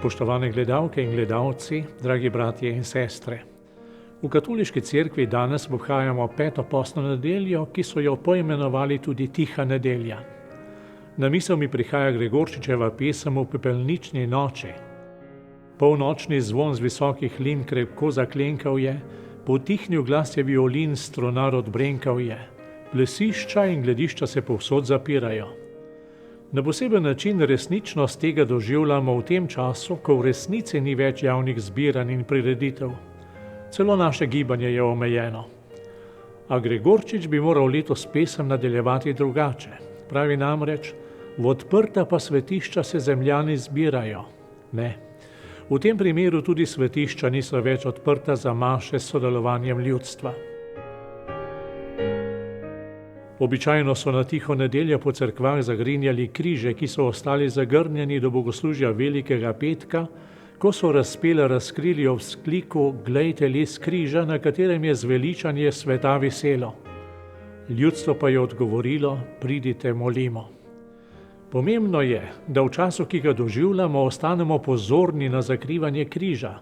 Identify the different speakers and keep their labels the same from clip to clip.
Speaker 1: Spoštovane gledalke in gledalci, dragi bratje in sestre. V katoliški cerkvi danes obhajamo peto postno nedeljo, ki so jo poimenovali tudi Tiha nedelja. Na misel mi prihaja Gregorčičeva pesem v pepelnični noči. Polnočni zvon z visokih lin krepko zaklenkal je, potihnil glas je violin, strunar odbrenkal je. Plesišča in gledišča se povsod zapirajo. Na poseben način resničnost tega doživljamo v tem času, ko v resnici ni več javnih zbiranj in prireditev. Celo naše gibanje je omejeno. A Gregorčič bi moral letos pesem nadaljevati drugače. Pravi namreč, v odprta pa svetišča se zemljani zbirajo. Ne. V tem primeru tudi svetišča niso več odprta za maše s sodelovanjem ljudstva. Običajno so na tiho nedeljo po cerkvah zagrinjali križe, ki so ostali zagrnjeni do bogoslužja Velikega petka, ko so razpele razkrili ob vzkliku "Glejte les križa", na katerem je zveličanje sveta viselo. Ljudstvo pa je odgovorilo: "Pridite, molimo." Pomembno je, da v času, ki ga doživljamo, ostanemo pozorni na zakrivanje križa.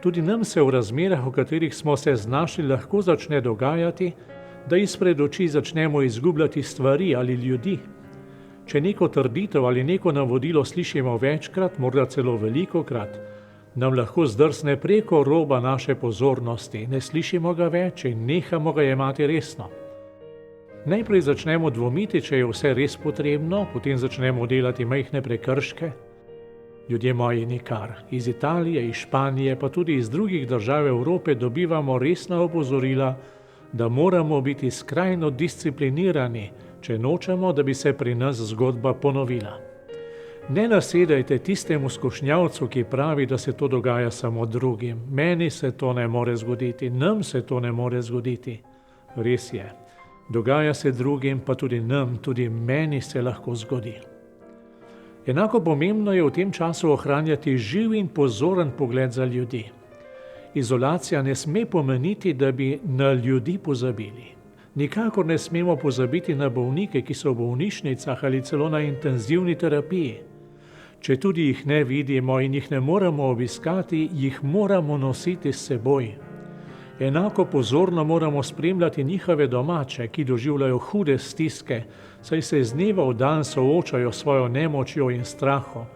Speaker 1: Tudi nam se v razmerah, v katerih smo se znašli, lahko začne dogajati, da izpred oči začnemo izgubljati stvari ali ljudi. Če neko trditev ali neko navodilo slišimo večkrat, morda celo velikokrat, nam lahko zdrsne preko roba naše pozornosti, ne slišimo ga več in nehamo ga jemati resno. Najprej začnemo dvomiti, če je vse res potrebno, potem začnemo delati majhne prekrške. Ljudje moji, nikar. Iz Italije, iz Španije, pa tudi iz drugih držav Evrope dobivamo resna opozorila, da moramo biti skrajno disciplinirani, če nočemo, da bi se pri nas zgodba ponovila. Ne nasedajte tistemu skušnjavcu, ki pravi, da se to dogaja samo drugim. Meni se to ne more zgoditi, nam se to ne more zgoditi. Res je. Dogaja se drugim, pa tudi nam, tudi meni se lahko zgodi. Enako pomembno je v tem času ohranjati živ in pozoren pogled za ljudi. Izolacija ne sme pomeniti, da bi na ljudi pozabili. Nikakor ne smemo pozabiti na bolnike, ki so v bolnišnicah ali celo na intenzivni terapiji. Če tudi jih ne vidimo in jih ne moremo obiskati, jih moramo nositi s seboj. Enako pozorno moramo spremljati njihove domače, ki doživljajo hude stiske, saj se iz dneva v dan soočajo s svojo nemočjo in strahom.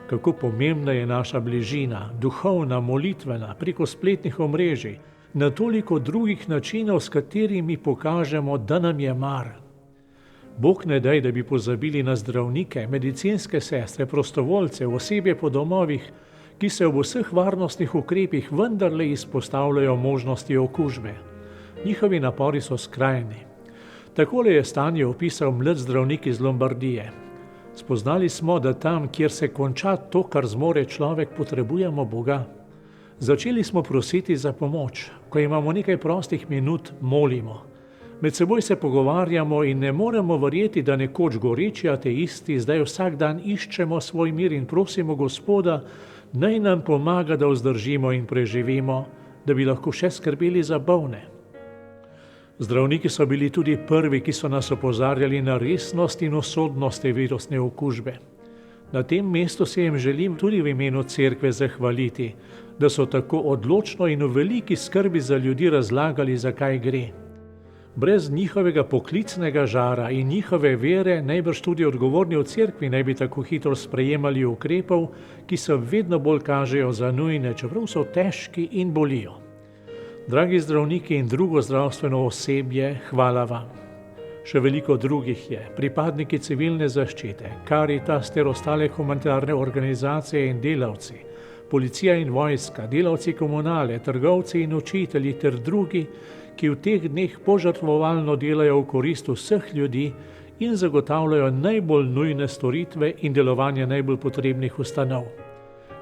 Speaker 1: Kako pomembna je naša bližina, duhovna, molitvena, preko spletnih omrežij, na toliko drugih načinov, s katerimi pokažemo, da nam je mar. Bog ne daj, da bi pozabili na zdravnike, medicinske sestre, prostovoljce, osebje po domovih, ki se ob vseh varnostnih ukrepih vendarle izpostavljajo možnosti okužbe. Njihovi napori so skrajni. Takole je stanje opisal mlad zdravnik iz Lombardije. Spoznali smo, da tam, kjer se konča to, kar zmore človek, potrebujemo Boga. Začeli smo prositi za pomoč. Ko imamo nekaj prostih minut, molimo. Med seboj se pogovarjamo in ne moremo verjeti, da nekoč goreči ateisti zdaj vsak dan iščemo svoj mir in prosimo Gospoda, naj nam pomaga, da vzdržimo in preživimo, da bi lahko še skrbeli za bolne. Zdravniki so bili tudi prvi, ki so nas opozarjali na resnost in usodnost te virusne okužbe. Na tem mestu se jim želim tudi v imenu cerkve zahvaliti, da so tako odločno in v veliki skrbi za ljudi razlagali, zakaj gre. Brez njihovega poklicnega žara in njihove vere najbrž tudi odgovorni v cerkvi ne bi tako hitro sprejemali ukrepov, ki se vedno bolj kažejo za nujne, čeprav so težki in bolijo. Dragi zdravniki in drugo zdravstveno osebje, hvala vam. Še veliko drugih je, pripadniki civilne zaščite, Karitas ter ostale humanitarne organizacije in delavci, policija in vojska, delavci komunale, trgovci in učitelji ter drugi, ki v teh dneh požrtvovalno delajo v korist vseh ljudi in zagotavljajo najbolj nujne storitve in delovanje najbolj potrebnih ustanov.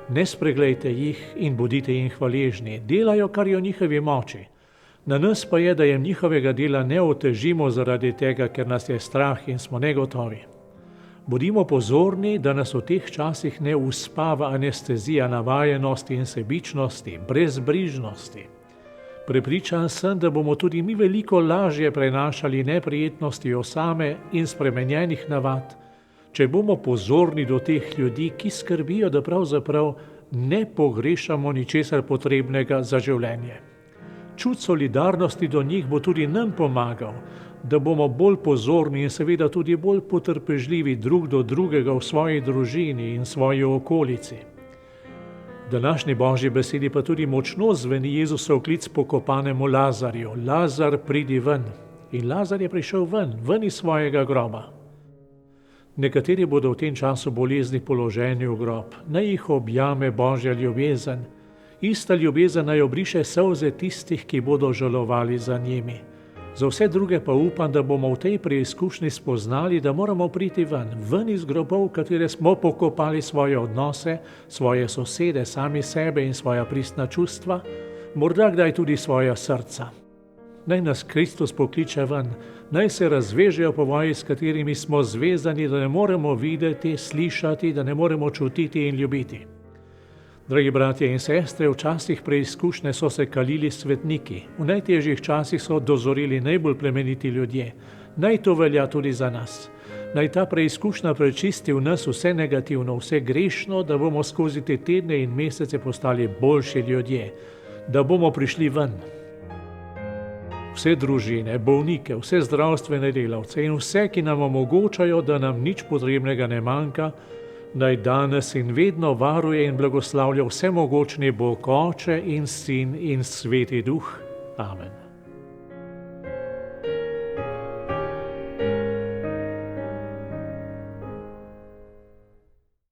Speaker 1: Ne spreglejte jih in bodite jim hvaležni, delajo, kar je v njihovi moči. Na nas pa je, da jim njihovega dela ne otežimo zaradi tega, ker nas je strah in smo negotovi. Bodimo pozorni, da nas v teh časih ne uspava anestezija navajenosti in sebičnosti, brezbrižnosti. Prepričan sem, da bomo tudi mi veliko lažje prenašali neprijetnosti osame in spremenjenih navad, če bomo pozorni do teh ljudi, ki skrbijo, da pravzaprav ne pogrešamo ničesar potrebnega za življenje. Čut solidarnosti do njih bo tudi nam pomagal, da bomo bolj pozorni in seveda tudi bolj potrpežljivi drug do drugega v svoji družini in svoji okolici. V današnji Božji besedi pa tudi močno zveni Jezusov klic pokopanemu Lazarju: Lazar, pridi ven. In Lazar je prišel ven iz svojega groba. Nekateri bodo v tem času bolezni položeni v grob, naj jih objame Božja ljubezen. Ista ljubezen naj obriše solze tistih, ki bodo žalovali za njimi. Za vse druge pa upam, da bomo v tej preizkušnji spoznali, da moramo priti ven iz grobov, v katere smo pokopali svoje odnose, svoje sosede, sami sebe in svoja pristna čustva, morda kdaj tudi svoja srca. Naj nas Kristus pokliče ven, naj se razvežejo povoji, s katerimi smo zvezani, da ne moremo videti, slišati, da ne moremo čutiti in ljubiti. Dragi bratje in sestre, v časih preizkušnje so se kalili svetniki, v najtežjih časih so dozorili najbolj plemeniti ljudje. Naj to velja tudi za nas. Naj ta preizkušnja prečisti v nas vse negativno, vse grešno, da bomo skozi te tedne in mesece postali boljši ljudje, da bomo prišli ven. Vse družine, bolnike, vse zdravstvene delavce in vse, ki nam omogočajo, da nam nič potrebnega ne manjka, naj danes in vedno varuje in blagoslavlja vsemogočni Bog Oče in Sin in Sveti Duh. Amen.